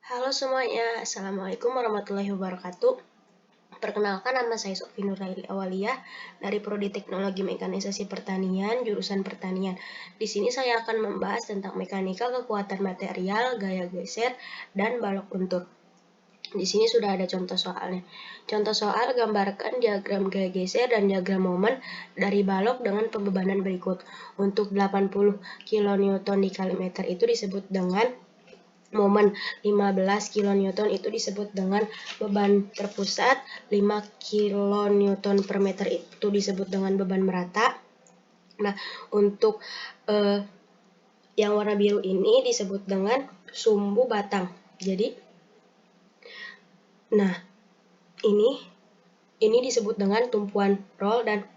Halo semuanya, Assalamualaikum warahmatullahi wabarakatuh. Perkenalkan, nama saya Sofi Nuraili Awaliyah dari Prodi Teknologi Mekanisasi Pertanian, jurusan Pertanian. Di sini saya akan membahas tentang mekanika kekuatan material, gaya geser, dan balok luntur. Di sini sudah ada contoh soalnya. Contoh soal, gambarkan diagram gaya geser dan diagram momen dari balok dengan pembebanan berikut. Untuk 80 kN dikali meter itu disebut dengan momen, 15 kN itu disebut dengan beban terpusat, 5 kN per meter itu disebut dengan beban merata. Nah, untuk yang warna biru ini disebut dengan sumbu batang. Jadi, nah ini disebut dengan tumpuan roll, dan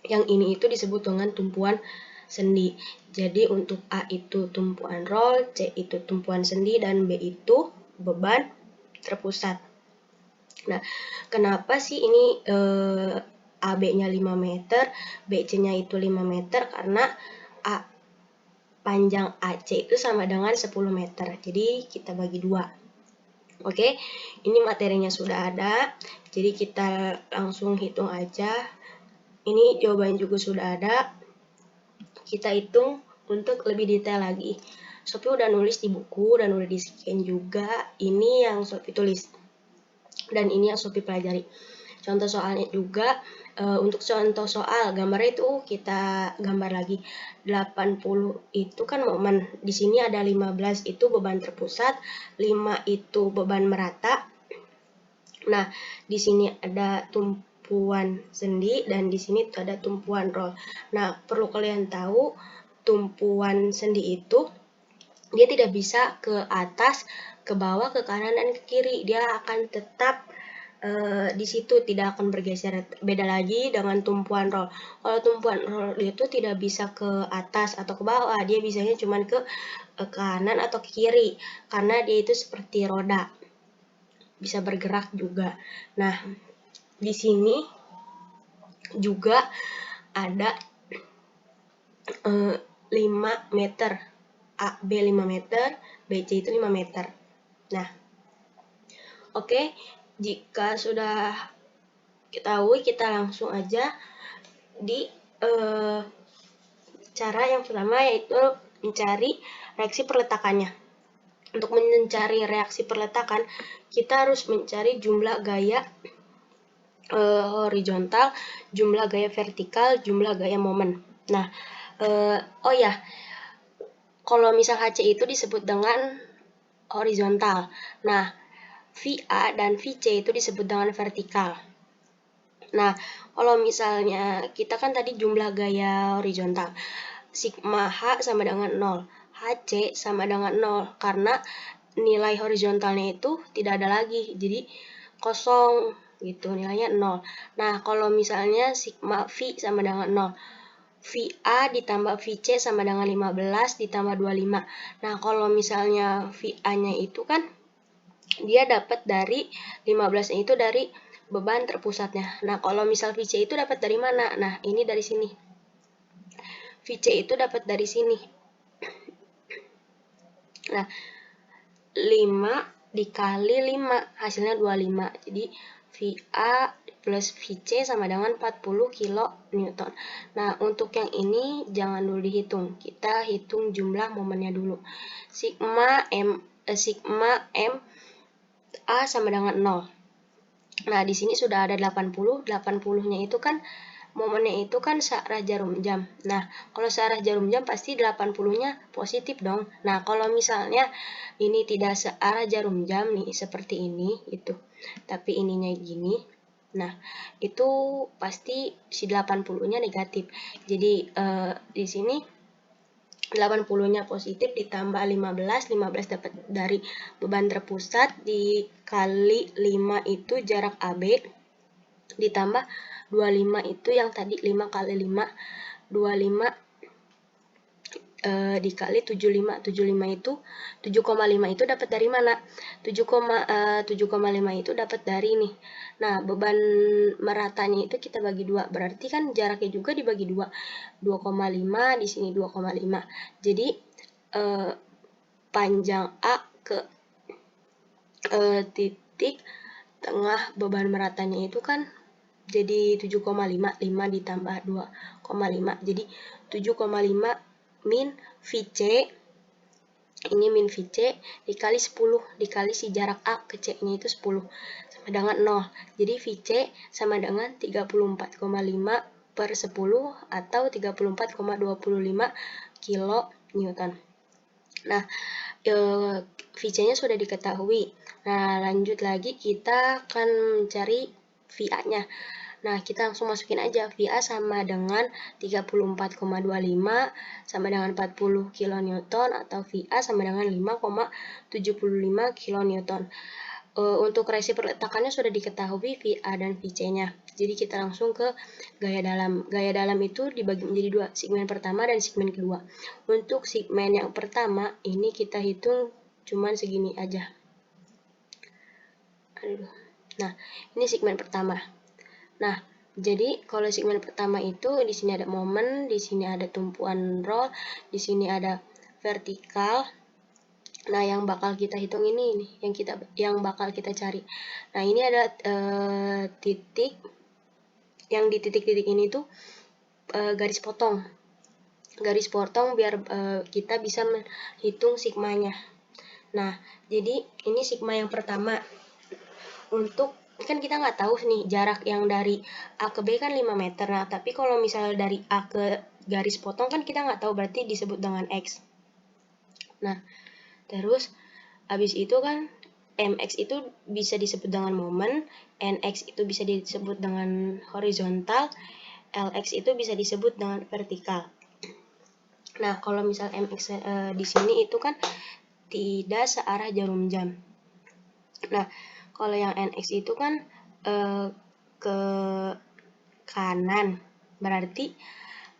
yang ini itu disebut dengan tumpuan sendi. Jadi untuk A itu tumpuan roll, C itu tumpuan sendi, dan B itu beban terpusat. Nah, kenapa sih ini AB-nya 5 meter, BC-nya itu 5 meter? Karena panjang AC itu sama dengan 10 meter. Jadi kita bagi 2. Oke, ini materinya sudah ada. Jadi kita langsung hitung aja. Ini jawaban juga sudah ada. Kita hitung untuk lebih detail lagi. Sophie udah nulis di buku, dan udah di scan juga. Ini yang Sophie tulis, dan ini yang Sophie pelajari. Contoh soalnya juga, untuk contoh soal gambarnya itu kita gambar lagi. 80 itu kan momen. Di sini ada 15 itu beban terpusat, 5 itu beban merata. Nah, di sini ada tumpuan sendi, dan di sini ada tumpuan roll. Nah, perlu kalian tahu, tumpuan sendi itu dia tidak bisa ke atas, ke bawah, ke kanan, dan ke kiri. Dia akan tetap di situ, tidak akan bergeser. Beda lagi dengan tumpuan roll. Kalau tumpuan roll itu tidak bisa ke atas atau ke bawah, dia bisanya cuma ke kanan atau ke kiri, karena dia itu seperti roda, bisa bergerak juga. Nah, di sini juga ada 5 meter. AB 5 meter, BC itu 5 meter. Nah, oke, jika sudah ketahui, kita langsung aja di cara yang pertama, yaitu mencari reaksi perletakannya. Untuk mencari reaksi perletakan, kita harus mencari jumlah gaya horizontal, jumlah gaya vertikal, jumlah gaya momen. Nah, oh ya, kalau misal HC itu disebut dengan horizontal. Nah, VA dan VC itu disebut dengan vertikal. Nah, kalau misalnya kita kan tadi jumlah gaya horizontal, sigma H sama dengan 0, HC sama dengan 0, karena nilai horizontalnya itu tidak ada lagi, jadi kosong gitu, nilainya 0. Nah, kalau misalnya sigma V sama dengan 0, VA ditambah VC sama dengan 15 ditambah 25. Nah, kalau misalnya VA-nya itu kan dia dapat dari 15-nya itu dari beban terpusatnya. Nah, kalau misal VC itu dapat dari mana? Nah, ini dari sini. VC itu dapat dari sini. Nah, 5 dikali 5, hasilnya 25. Jadi, VA plus VC sama dengan 40 kN. Nah, untuk yang ini jangan dulu dihitung. Kita hitung jumlah momennya dulu. Sigma M A sama dengan 0. Nah, di sini sudah ada 80. 80-nya itu kan momennya itu kan searah jarum jam. Nah, kalau searah jarum jam pasti 80-nya positif dong. Nah, kalau misalnya ini tidak searah jarum jam nih, seperti ini gitu, tapi ininya gini. Nah, itu pasti si 80-nya negatif. Jadi di sini 80-nya positif ditambah 15 dapat dari beban terpusat dikali 5 itu jarak AB, ditambah 25 itu yang tadi 5 kali 5, 25 dikali 75. 75 itu 7,5 itu dapat dari mana? 7,5 itu dapat dari ini. Nah, beban meratanya itu kita bagi 2. Berarti kan jaraknya juga dibagi 2. 2,5 di sini 2,5. Jadi panjang A ke titik tengah beban meratanya itu kan jadi 7,5, 5 ditambah 2,5, jadi 7,5 min VC, ini min VC dikali 10, dikali si jarak A ke C nya itu 10, sama dengan 0, jadi VC sama dengan 34,5 per 10 atau 34,25 kilonewton. Nah, VC-nya sudah diketahui. Nah, lanjut lagi kita akan mencari VA-nya. Nah, kita langsung masukin aja. VA sama dengan 34,25 sama dengan 40 kilonewton atau VA sama dengan 5,75 kilonewton. Untuk reaksi perletakannya sudah diketahui VA dan VC-nya. Jadi kita langsung ke gaya dalam. Gaya dalam itu dibagi menjadi dua, segmen pertama dan segmen kedua. Untuk segmen yang pertama, ini kita hitung cuman segini aja. Nah, ini segmen pertama. Nah, jadi kalau segmen pertama itu di sini ada momen, di sini ada tumpuan roll, di sini ada vertikal. Nah, yang bakal kita hitung ini yang bakal kita cari. Nah, ini ada titik, yang di titik-titik ini tuh garis potong. Garis potong biar kita bisa menghitung sigmanya. Nah, jadi ini sigma yang pertama. Untuk kan kita nggak tahu nih jarak yang dari A ke B kan 5 meter. Nah, tapi kalau misalnya dari A ke garis potong kan kita nggak tahu, berarti disebut dengan X. Nah, terus habis itu kan MX itu bisa disebut dengan momen, NX itu bisa disebut dengan horizontal, LX itu bisa disebut dengan vertikal. Nah, kalau misal MX di sini itu kan tidak searah jarum jam. Nah, kalau yang NX itu kan ke kanan, berarti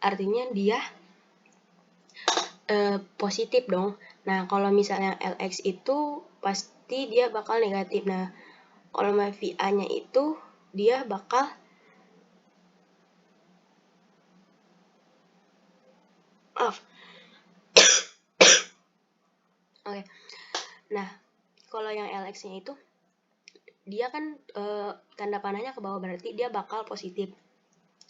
artinya dia positif dong. Nah, kalau misalnya LX itu pasti dia bakal negatif. Nah, kalau VA-nya itu dia bakal Oke. Nah, kalau yang LX-nya itu dia kan tanda panahnya ke bawah, berarti dia bakal positif.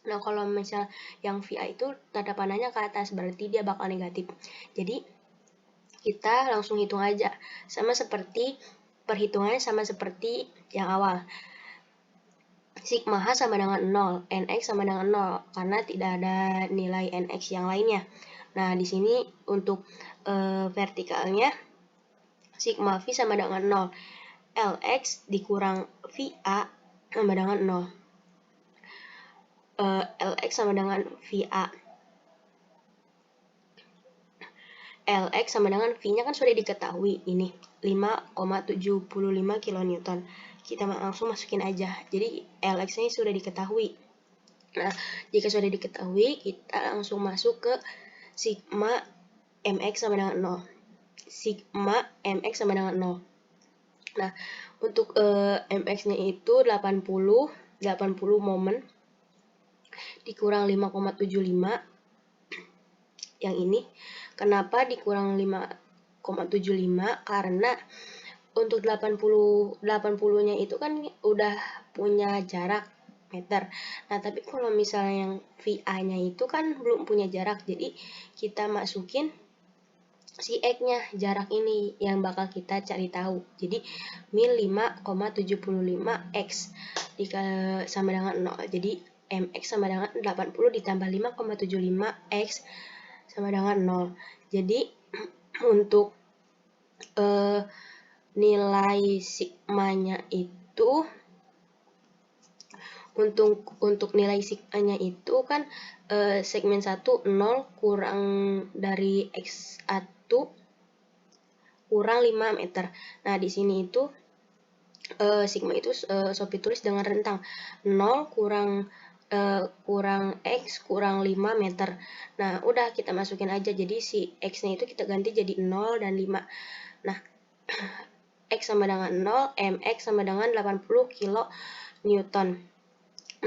Nah, kalau misal yang VA itu tanda panahnya ke atas, berarti dia bakal negatif. Jadi kita langsung hitung aja, sama seperti perhitungannya sama seperti yang awal. Sigma H sama dengan 0, NX sama dengan 0, karena tidak ada nilai NX yang lainnya. Nah, di sini untuk vertikalnya, sigma V sama dengan 0, LX dikurang VA sama dengan 0. LX sama dengan VA. LX sama dengan V-nya kan sudah diketahui, ini 5,75 kilonewton. Kita langsung masukin aja. Jadi LX-nya sudah diketahui. Nah, jika sudah diketahui, kita langsung masuk ke sigma MX sama dengan 0. Sigma MX sama dengan 0. Nah, untuk MX-nya itu 80 momen dikurang 5,75 yang ini. Kenapa dikurang 5,75? Karena untuk 80-nya itu kan udah punya jarak meter. Nah, tapi kalau misalnya yang VA-nya itu kan belum punya jarak, jadi kita masukin si X-nya, jarak ini yang bakal kita cari tahu. Jadi min 5,75 X sama dengan 0. Jadi MX sama dengan 80 ditambah 5,75 X sama dengan 0. Jadi untuk nilai sigmanya itu, untuk nilai sigmanya itu kan segmen 1 0 kurang dari X1 kurang 5 meter. Nah, di sini itu sigma itu Sophie tulis dengan rentang 0 kurang X kurang 5 meter. Nah, udah kita masukin aja. Jadi si X-nya itu kita ganti jadi 0 dan 5. Nah, X sama dengan 0, MX sama dengan 80 kilonewton.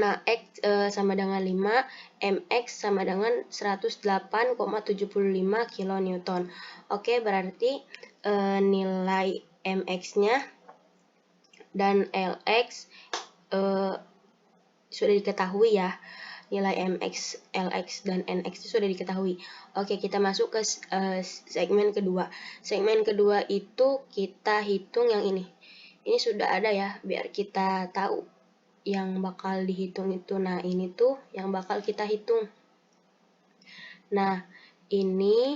Nah, X sama dengan 5, MX sama dengan 108,75 kilonewton. Oke, berarti nilai MX-nya dan Lx sudah diketahui ya. Nilai mx, lx, dan nx itu sudah diketahui. Oke, kita masuk ke segmen kedua. Segmen kedua itu kita hitung yang ini. Ini sudah ada ya, biar kita tahu yang bakal dihitung itu. Nah, ini tuh yang bakal kita hitung. Nah, ini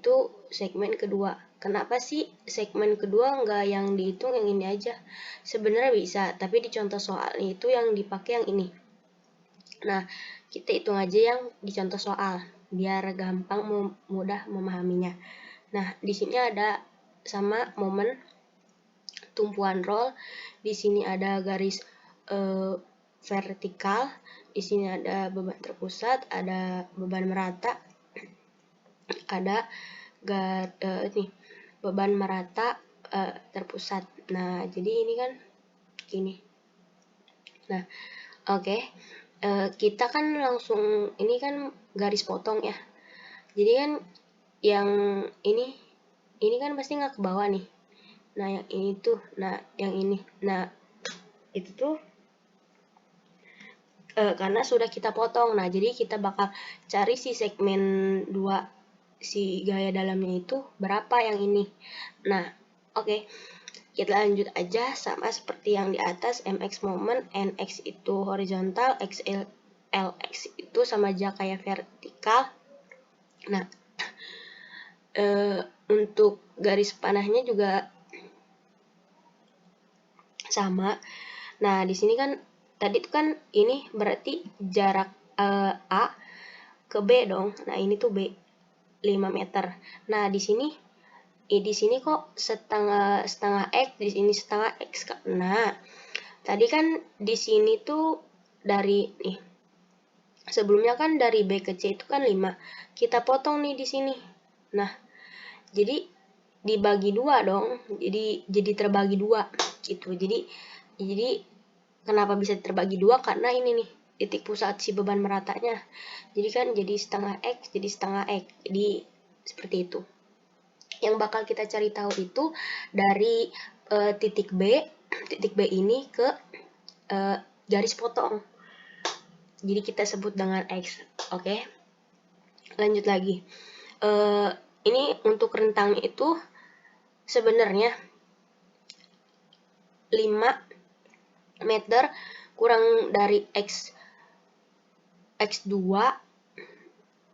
tuh segmen kedua. Kenapa sih segmen kedua nggak yang dihitung yang ini aja? Sebenarnya bisa, tapi di contoh soalnya itu yang dipakai yang ini. Nah, kita hitung aja yang di contoh soal, biar gampang mudah memahaminya. Nah, di sini ada sama momen tumpuan roll, di sini ada garis vertikal, di sini ada beban terpusat, ada beban merata, ada beban merata terpusat. Nah, jadi ini kan gini. Nah, oke. Kita kan langsung, ini kan garis potong ya. Jadi kan yang ini kan pasti nggak ke bawah nih. Nah, yang ini tuh, nah yang ini. Nah, itu tuh karena sudah kita potong. Nah, jadi kita bakal cari si segmen 2 si gaya dalamnya itu berapa yang ini. Nah, oke. Kita lanjut aja sama seperti yang di atas, mx moment, nx itu horizontal, lx itu sama aja kayak vertikal. Nah, untuk garis panahnya juga sama. Nah, di sini kan tadi itu kan ini berarti jarak A ke B dong. Nah, ini tuh B 5 meter. Nah, di sini kok setengah X, di sini setengah X. Nah, tadi kan di sini tuh dari nih. Sebelumnya kan dari B ke C itu kan 5. Kita potong nih di sini. Nah, jadi dibagi 2 dong. Jadi terbagi 2 gitu. Jadi kenapa bisa terbagi 2? Karena ini nih titik pusat si beban meratanya. Jadi kan jadi setengah X, jadi setengah X. Jadi seperti itu. Yang bakal kita cari tahu itu dari titik B ini ke garis potong. Jadi kita sebut dengan X. Oke. Lanjut lagi. Ini untuk rentang itu sebenarnya 5 meter kurang dari X2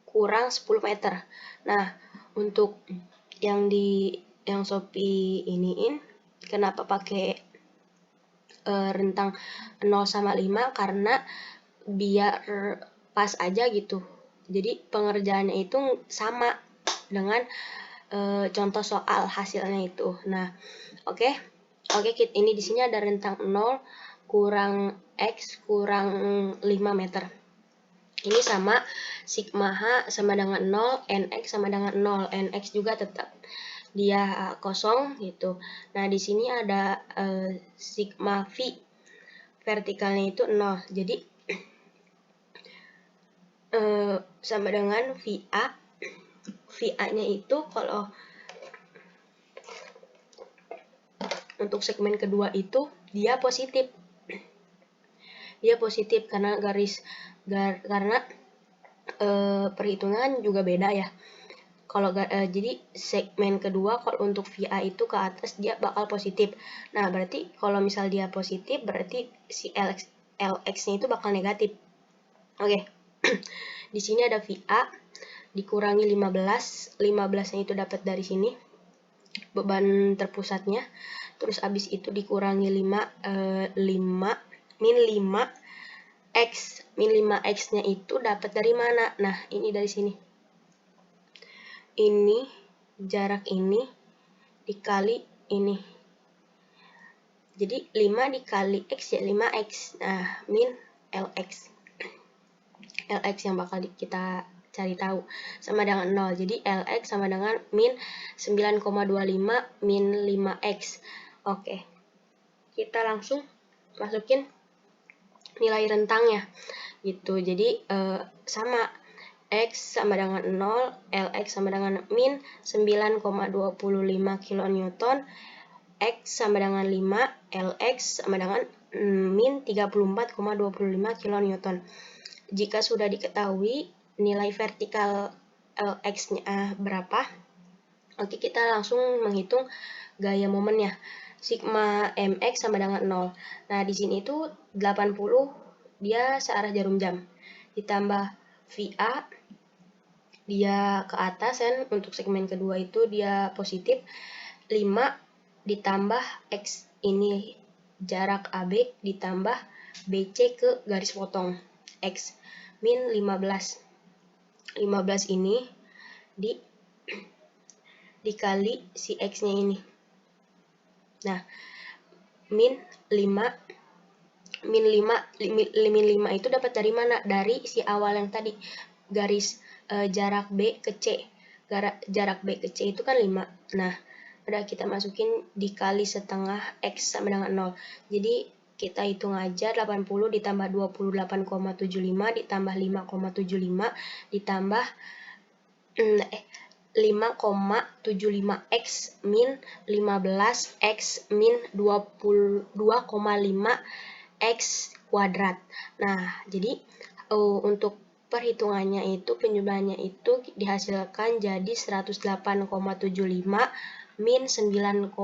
kurang 10 meter. Nah, untuk yang Shopee iniin, kenapa pakai rentang 0 sama 5? Karena biar pas aja gitu. Jadi pengerjaannya itu sama dengan contoh soal hasilnya itu. Nah, oke, ini di sini ada rentang 0 kurang X kurang 5 meter. Ini sama sigma H sama dengan 0, NX sama dengan 0. NX juga tetap dia kosong gitu. Nah, di sini ada sigma V vertikalnya itu 0. Jadi sama dengan VA. VA-nya itu kalau untuk segmen kedua itu dia positif. Dia positif karena karena perhitungan juga beda ya. Kalau jadi segmen kedua kalau untuk VA itu ke atas dia bakal positif. Nah, berarti kalau misal dia positif berarti si LX-nya itu bakal negatif. Oke. Di sini ada VA dikurangi 15. 15-nya itu dapat dari sini. Beban terpusatnya. Terus abis itu dikurangi 5 min 5X. Min 5X-nya itu dapat dari mana? Nah, ini dari sini. Ini jarak ini dikali ini. Jadi 5 dikali X ya 5X. Nah, min LX. LX yang bakal kita cari tahu sama dengan 0. Jadi LX sama dengan min 9,25 min 5X. Oke. Kita langsung masukin nilai rentangnya gitu. Jadi sama X sama dengan 0, LX sama dengan min 9,25 kN, X sama dengan 5, Lx sama dengan min 34,25 kN. Jika sudah diketahui nilai vertikal Lx-nya berapa, oke, kita langsung menghitung gaya momennya. Sigma mx sama dengan 0. Nah, di sini itu 80 dia searah jarum jam. Ditambah VA dia ke atas kan, untuk segmen kedua itu dia positif. 5 ditambah X ini jarak AB ditambah BC ke garis potong X min 15. 15 ini dikali si X-nya ini. Nah, min 5 itu dapat dari mana? Dari si awal yang tadi, garis jarak B ke C. Jarak B ke C itu kan 5. Nah, udah kita masukin dikali setengah X sama dengan 0. Jadi kita hitung aja 80 ditambah 28,75 ditambah 5,75 ditambah 5,75 X min 15 X min 22,5 X kuadrat. Nah, jadi untuk perhitungannya itu, penjumlahannya itu dihasilkan jadi 108,75 min 9,25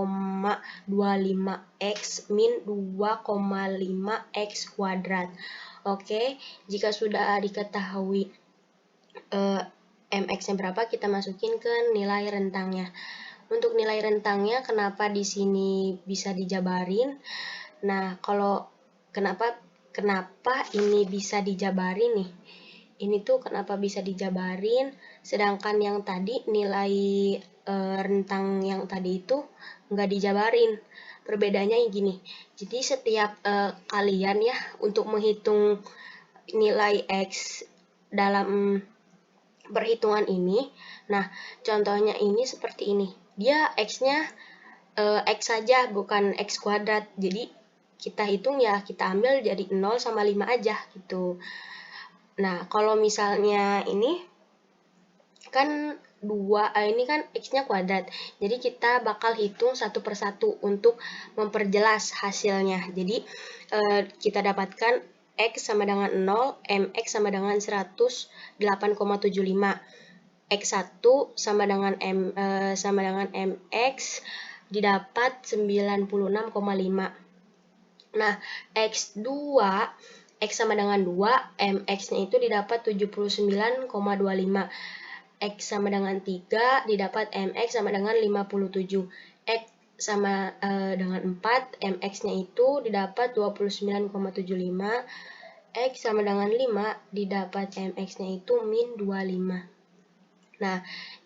X min 2,5 X kuadrat. Oke, jika sudah diketahui mx-nya berapa, kita masukin ke nilai rentangnya. Untuk nilai rentangnya, kenapa di sini bisa dijabarin? Nah, kalau kenapa ini bisa dijabarin nih? Ini tuh kenapa bisa dijabarin, sedangkan yang tadi nilai rentang yang tadi itu nggak dijabarin. Perbedaannya gini. Jadi setiap kalian ya untuk menghitung nilai X dalam perhitungan ini, nah contohnya ini seperti ini. Dia X-nya X saja, bukan X kuadrat. Jadi kita hitung ya, kita ambil jadi 0 sama 5 aja gitu. Nah, kalau misalnya ini kan ini kan X-nya kuadrat. Jadi kita bakal hitung satu persatu untuk memperjelas hasilnya. Jadi kita dapatkan X sama dengan 0, MX sama dengan 108,75. X1 sama dengan MX didapat 96,5. Nah, X2 X sama dengan 2, MX-nya itu didapat 79,25. X sama dengan 3 didapat MX sama dengan 57. X sama dengan 4, MX-nya itu didapat 29,75. X sama dengan 5 didapat MX-nya itu min 25. Nah,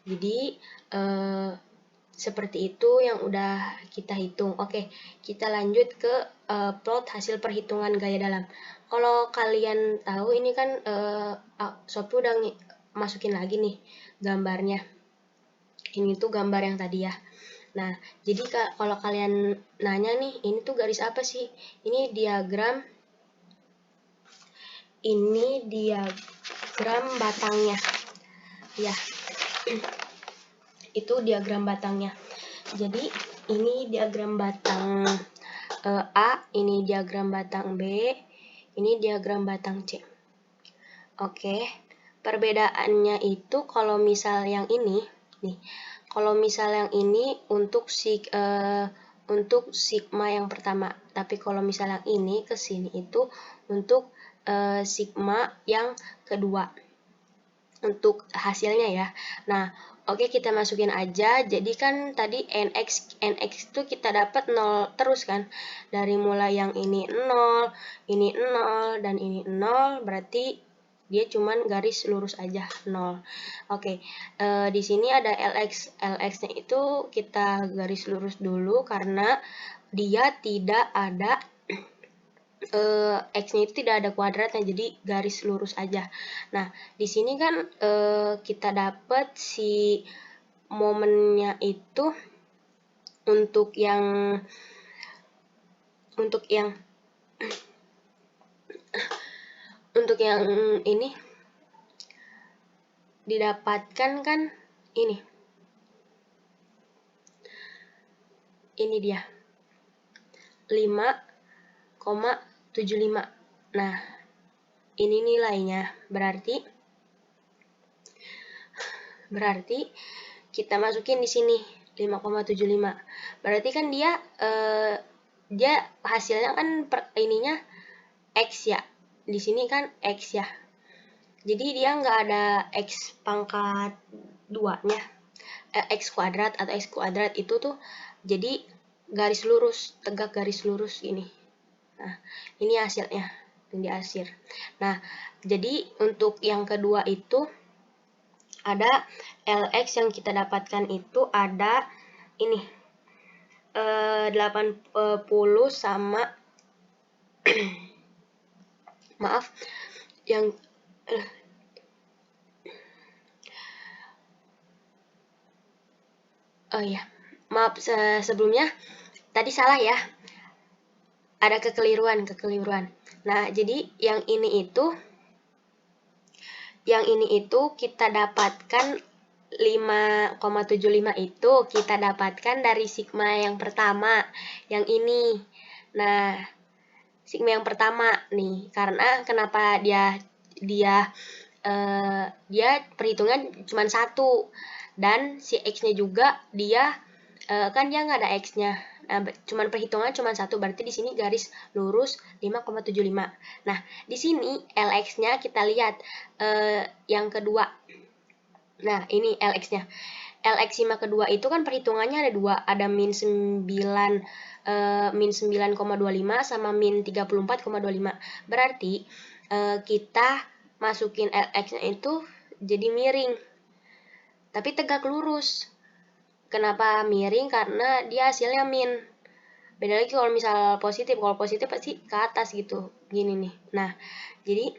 jadi seperti itu yang udah kita hitung. Oke, kita lanjut ke plot hasil perhitungan gaya dalam. Kalau kalian tahu ini kan Sophie udah masukin lagi nih gambarnya. Ini tuh gambar yang tadi ya. Nah, jadi kalau kalian nanya nih, ini tuh garis apa sih? Ini diagram batangnya. Ya. Itu diagram batangnya. Jadi ini diagram batang A, ini diagram batang B, ini diagram batang C. Oke, perbedaannya itu kalau misal yang ini nih, kalau misal yang ini untuk sigma yang pertama, tapi kalau misal yang ini ke sini itu untuk sigma yang kedua. Untuk hasilnya ya. Nah, oke, kita masukin aja. Jadi kan tadi NX itu kita dapat 0 terus kan. Dari mulai yang ini 0, dan ini 0, berarti dia cuman garis lurus aja 0. Oke, di sini ada LX. LX-nya itu kita garis lurus dulu karena dia tidak ada X-nya itu tidak ada kuadratnya, jadi garis lurus aja. Nah, di sini kan kita dapat si momennya itu untuk yang ini didapatkan kan ini dia. 5,75. Nah, ini nilainya. Berarti kita masukin di sini 5,75. Berarti kan dia hasilnya kan ininya X ya. Di sini kan X ya. Jadi dia nggak ada X pangkat 2-nya. X kuadrat atau X kuadrat itu tuh jadi garis lurus, tegak garis lurus ini. Nah, ini hasilnya yang diarsir. Nah, jadi untuk yang kedua itu ada LX yang kita dapatkan itu ada ini 80 sama maaf yang maaf sebelumnya tadi salah ya, ada kekeliruan. Nah, jadi yang ini itu kita dapatkan 5,75 itu kita dapatkan dari sigma yang pertama, yang ini. Nah, sigma yang pertama nih, karena kenapa dia perhitungan cuma 1, dan si X-nya juga dia kan dia nggak ada X-nya. Nah, cuman perhitungan cuma 1, berarti di sini garis lurus 5,75. Nah, di sini LX-nya kita lihat yang kedua. Nah, ini LX-nya. LX sigma kedua itu kan perhitungannya ada 2, ada min 9,25 sama min 34,25. Berarti kita masukin LX-nya itu jadi miring, tapi tegak lurus. Kenapa miring? Karena dia hasilnya min. Beda lagi kalau misal positif. Kalau positif pasti ke atas gitu. Gini nih. Nah, jadi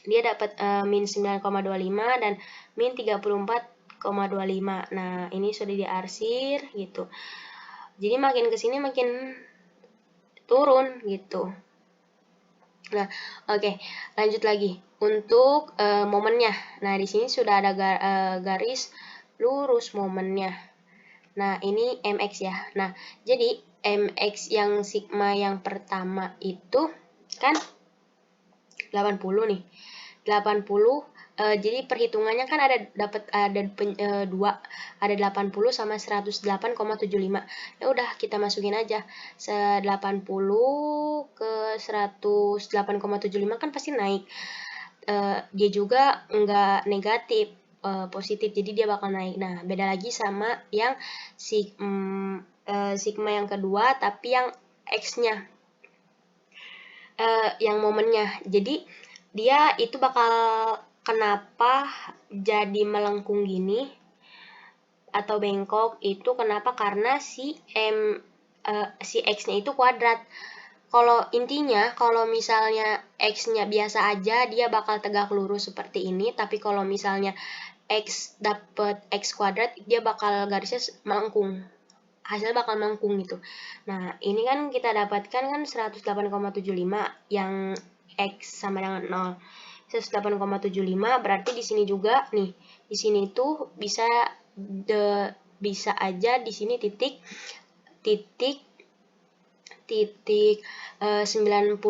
dia dapat min 9,25 dan min 34,25. Nah, ini sudah diarsir gitu. Jadi makin kesini makin turun gitu. Nah, oke. Lanjut lagi. Untuk momennya. Nah, di sini sudah ada garis lurus momennya. Nah, ini MX ya. Nah, jadi MX yang sigma yang pertama itu kan 80 nih. 80 jadi perhitungannya kan ada 2, ada 80 sama 108,75. Ya udah kita masukin aja 80 ke 108,75 kan pasti naik. Dia juga enggak negatif, positif, jadi dia bakal naik. Nah, beda lagi sama yang sigma yang kedua tapi yang X-nya yang momennya. Jadi dia itu bakal kenapa jadi melengkung gini atau bengkok itu kenapa? Karena si X-nya itu kuadrat. Kalau intinya, kalau misalnya X-nya biasa aja, dia bakal tegak lurus seperti ini. Tapi kalau misalnya X dapet X kuadrat, dia bakal garisnya melengkung. Hasilnya bakal melengkung gitu. Nah, ini kan kita dapatkan kan 108,75 yang X sama dengan 0. 108,75 berarti di sini juga nih. Di sini tuh bisa aja di sini titik 96,5.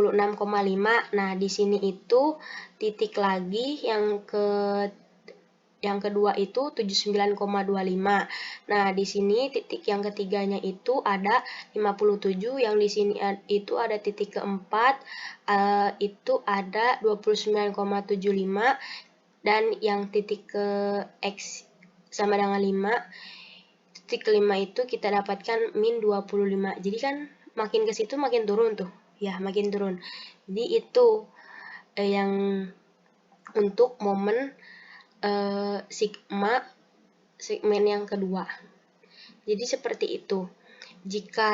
Nah, di sini itu titik lagi yang kedua itu 79,25. Nah, di sini titik yang ketiganya itu ada 57, yang di sini itu ada titik keempat itu ada 29,75, dan yang titik ke X sama dengan 5, titik kelima itu kita dapatkan min 25. Jadi kan makin ke situ makin turun tuh. Ya, makin turun. Jadi itu yang untuk momen segmen yang kedua. Jadi seperti itu. Jika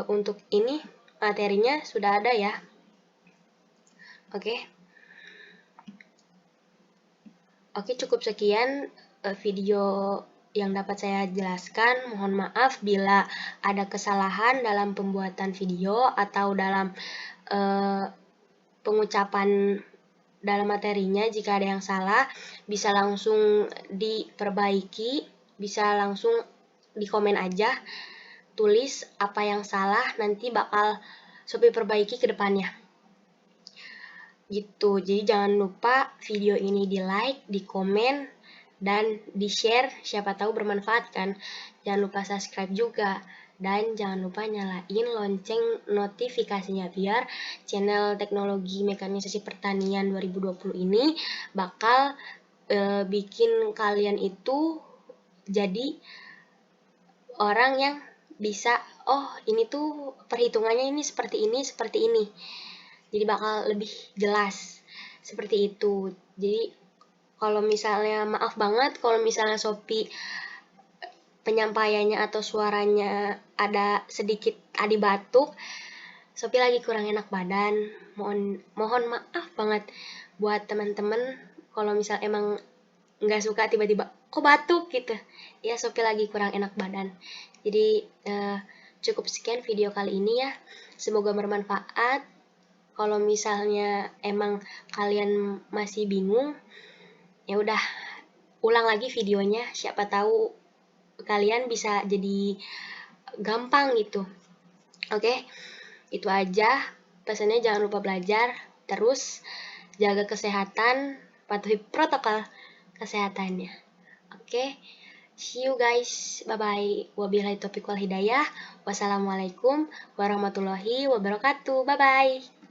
untuk ini materinya sudah ada ya. Oke, cukup sekian video yang dapat saya jelaskan. Mohon maaf bila ada kesalahan dalam pembuatan video atau dalam pengucapan dalam materinya. Jika ada yang salah, bisa langsung diperbaiki, bisa langsung di komen aja. tulis apa yang salah, nanti bakal Shopee perbaiki ke depannya. Gitu. Jadi jangan lupa video ini di like, di komen, dan di share, siapa tahu bermanfaat kan. Jangan lupa subscribe juga. Dan jangan lupa nyalain lonceng notifikasinya biar channel Teknologi Mekanisasi Pertanian 2020 ini bakal bikin kalian itu jadi orang yang bisa, oh ini tuh perhitungannya ini seperti ini, seperti ini. Jadi bakal lebih jelas seperti itu. Jadi kalau misalnya, maaf banget kalau misalnya Shopee penyampaiannya atau suaranya ada sedikit adi batuk, Shopee lagi kurang enak badan. Mohon maaf banget buat teman-teman kalau misal emang nggak suka tiba-tiba kok batuk gitu. Ya Shopee lagi kurang enak badan. Jadi cukup sekian video kali ini ya. Semoga bermanfaat. Kalau misalnya emang kalian masih bingung, ya udah ulang lagi videonya, siapa tahu kalian bisa jadi gampang gitu. Oke, itu aja pesannya. Jangan lupa belajar terus, jaga kesehatan, patuhi protokol kesehatannya. Oke, see you guys, bye bye. Wabillahi taufiq wal hidayah. Wassalamualaikum warahmatullahi wabarakatuh. Bye bye.